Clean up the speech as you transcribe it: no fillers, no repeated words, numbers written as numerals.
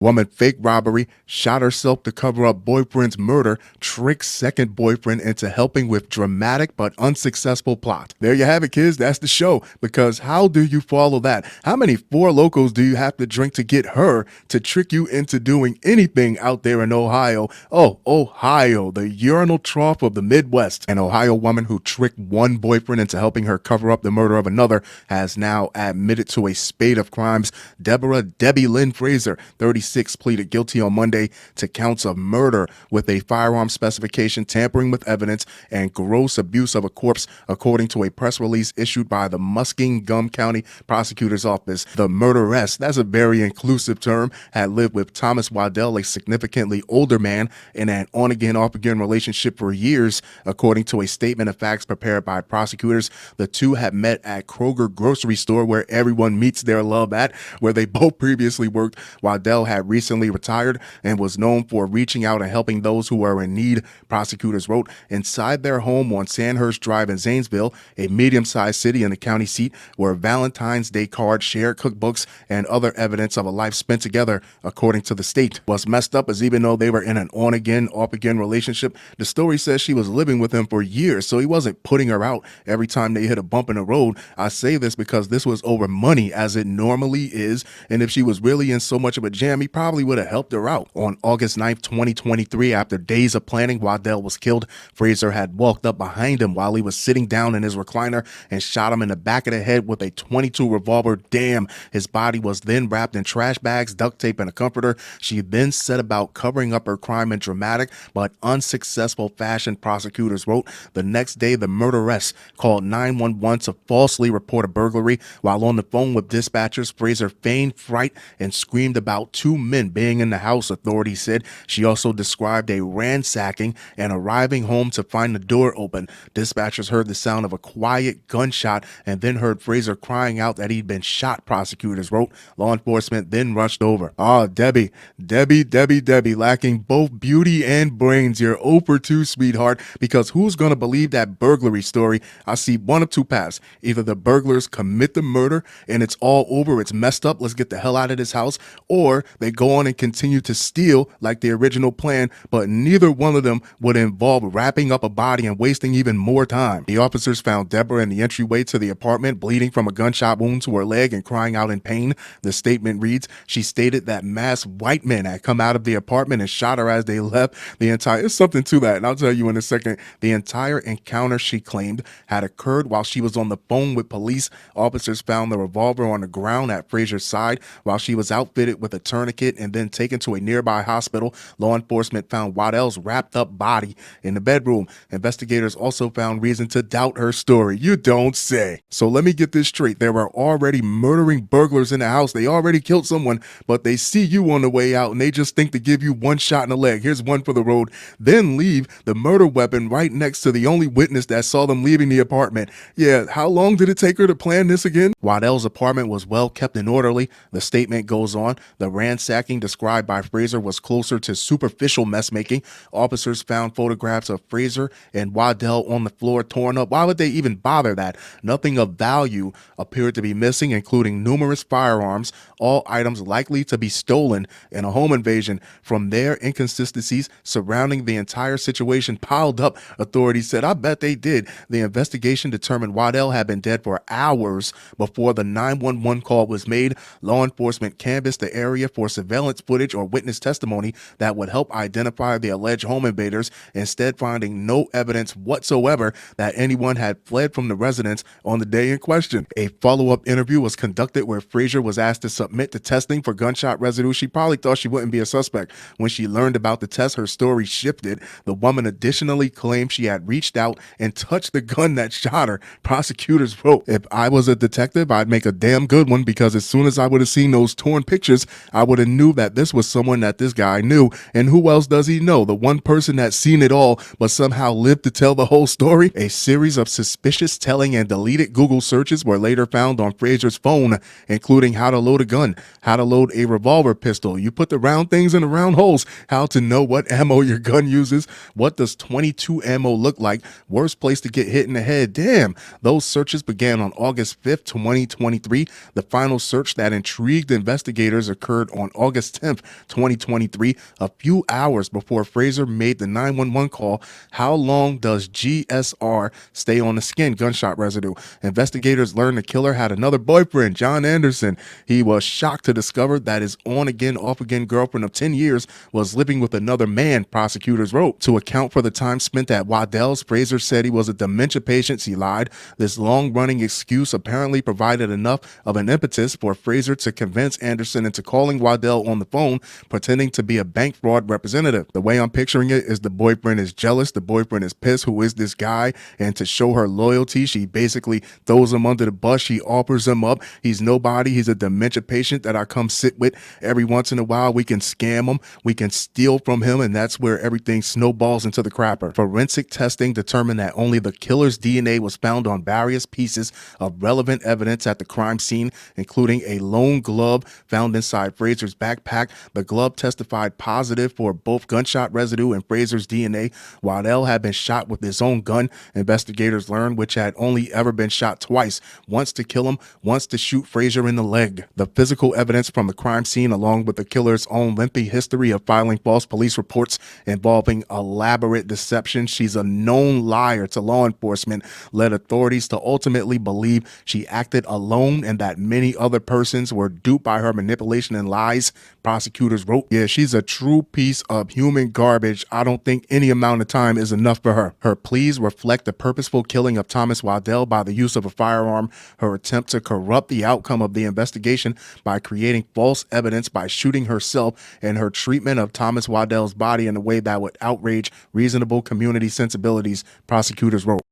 Woman fake robbery, shot herself to cover up boyfriend's murder, tricks second boyfriend into helping with dramatic but unsuccessful plot. There you have it, kids. That's the show. Because how do you follow that? How many Four Locos do you have to drink to get her to trick you into doing anything out there in Ohio? Oh, Ohio, the urinal trough of the Midwest. An Ohio woman who tricked one boyfriend into helping her cover up the murder of another has now admitted to a spate of crimes. Deborah Lynn Frazier, 36, pleaded guilty on Monday to counts of murder with a firearm specification, tampering with evidence, and gross abuse of a corpse, according to a press release issued by the Muskingum County Prosecutor's Office. The murderess, that's a very inclusive term, had lived with Thomas Waddell, a significantly older man, in an on-again, off-again relationship for years, according to a statement of facts prepared by prosecutors. The two had met at Kroger grocery store, where everyone meets their love at, where they both previously worked. Waddell had recently retired and was known for reaching out and helping those who were in need, prosecutors wrote. Inside their home on Sandhurst Drive in Zanesville, a medium-sized city in the county seat, were Valentine's Day cards, shared cookbooks, and other evidence of a life spent together, according to the state. What's messed up is even though they were in an on-again, off-again relationship, the story says she was living with him for years, so he wasn't putting her out every time they hit a bump in the road. I say this because this was over money, as it normally is, and if she was really in so much of a jam, he probably would have helped her out. On August 9th, 2023, after days of planning, Waddell was killed. Frazier had walked up behind him while he was sitting down in his recliner and shot him in the back of the head with a .22 revolver. Damn. His body was then wrapped in trash bags, duct tape, and a comforter. She then set about covering up her crime in dramatic but unsuccessful fashion, prosecutors wrote. The next day, the murderess called 911 to falsely report a burglary. While on the phone with dispatchers, Frazier feigned fright and screamed about two men being in the house, authorities said. She also described a ransacking and arriving home to find the door open. Dispatchers heard the sound of a quiet gunshot and then heard Frazier crying out that he'd been shot, prosecutors wrote. Law enforcement then rushed over. Debbie, lacking both beauty and brains. You're 0 for 2, sweetheart, because who's going to believe that burglary story? I see one of two paths. Either the burglars commit the murder and it's all over, it's messed up, let's get the hell out of this house, or they go on and continue to steal like the original plan, but neither one of them would involve wrapping up a body and wasting even more time. The officers found Deborah in the entryway to the apartment, bleeding from a gunshot wound to her leg and crying out in pain. The statement reads, she stated that masked white men had come out of the apartment and shot her as they left. There's something to that, and I'll tell you in a second. The entire encounter, she claimed, had occurred while she was on the phone with police. Officers found the revolver on the ground at Frazier's side while she was outfitted with a tourniquet and then taken to a nearby hospital. Law enforcement found Waddell's wrapped up body in the bedroom. Investigators also found reason to doubt her story. You don't say. So let me get this straight. There were already murdering burglars in the house. They already killed someone, but they see you on the way out and they just think to give you one shot in the leg. Here's one for the road. Then leave the murder weapon right next to the only witness that saw them leaving the apartment. Yeah, how long did it take her to plan this again? Waddell's apartment was well kept and orderly. The statement goes on. The ransacking described by Frazier was closer to superficial messmaking. Officers found photographs of Frazier and Waddell on the floor, torn up. Why would they even bother that? Nothing of value appeared to be missing, including numerous firearms, all items likely to be stolen in a home invasion. From there, inconsistencies surrounding the entire situation piled up, authorities said. I bet they did. The investigation determined Waddell had been dead for hours before the 911 call was made. Law enforcement canvassed the area for surveillance footage or witness testimony that would help identify the alleged home invaders, instead finding no evidence whatsoever that anyone had fled from the residence on the day in question. A follow-up interview was conducted where Frazier was asked to submit to testing for gunshot residue. She probably thought she wouldn't be a suspect. When she learned about the test, her story shifted. The woman additionally claimed she had reached out and touched the gun that shot her. Prosecutors wrote, if I was a detective, I'd make a damn good one, because as soon as I would have seen those torn pictures, I would have knew that this was someone that this guy knew. And who else does he know? The one person that's seen it all but somehow lived to tell the whole story? A series of suspicious telling and deleted Google searches were later found on Frazier's phone, including how to load a gun, how to load a revolver pistol, you put the round things in the round holes, how to know what ammo your gun uses, what does .22 ammo look like, worst place to get hit in the head. Damn. Those searches began on August 5th, 2023. The final search that intrigued investigators occurred on on August 10th, 2023, a few hours before Frazier made the 911 call. How long does GSR stay on the skin? Gunshot residue. Investigators learned the killer had another boyfriend, John Anderson. He was shocked to discover that his on-again, off-again girlfriend of 10 years was living with another man, prosecutors wrote. To account for the time spent at Waddell's, Frazier said he was a dementia patient. He lied. This long-running excuse apparently provided enough of an impetus for Frazier to convince Anderson into calling Waddell on the phone, pretending to be a bank fraud representative. The way I'm picturing it is the boyfriend is jealous, the boyfriend is pissed, who is this guy? And to show her loyalty, she basically throws him under the bus. She offers him up. He's nobody. He's a dementia patient that I come sit with every once in a while. We can scam him. We can steal from him. And that's where everything snowballs into the crapper. Forensic testing determined that only the killer's DNA was found on various pieces of relevant evidence at the crime scene, including a lone glove found inside Frazier's backpack. The glove testified positive for both gunshot residue and Frazier's DNA. Waddell had been shot with his own gun, investigators learned, which had only ever been shot twice, once to kill him, once to shoot Frazier in the leg. The physical evidence from the crime scene, along with the killer's own lengthy history of filing false police reports involving elaborate deception, she's a known liar to law enforcement, led authorities to ultimately believe she acted alone and that many other persons were duped by her manipulation and lies, prosecutors wrote. Yeah, she's a true piece of human garbage. I don't think any amount of time is enough for her. Her pleas reflect the purposeful killing of Thomas Waddell by the use of a firearm, her attempt to corrupt the outcome of the investigation by creating false evidence by shooting herself, and her treatment of Thomas Waddell's body in a way that would outrage reasonable community sensibilities, prosecutors wrote.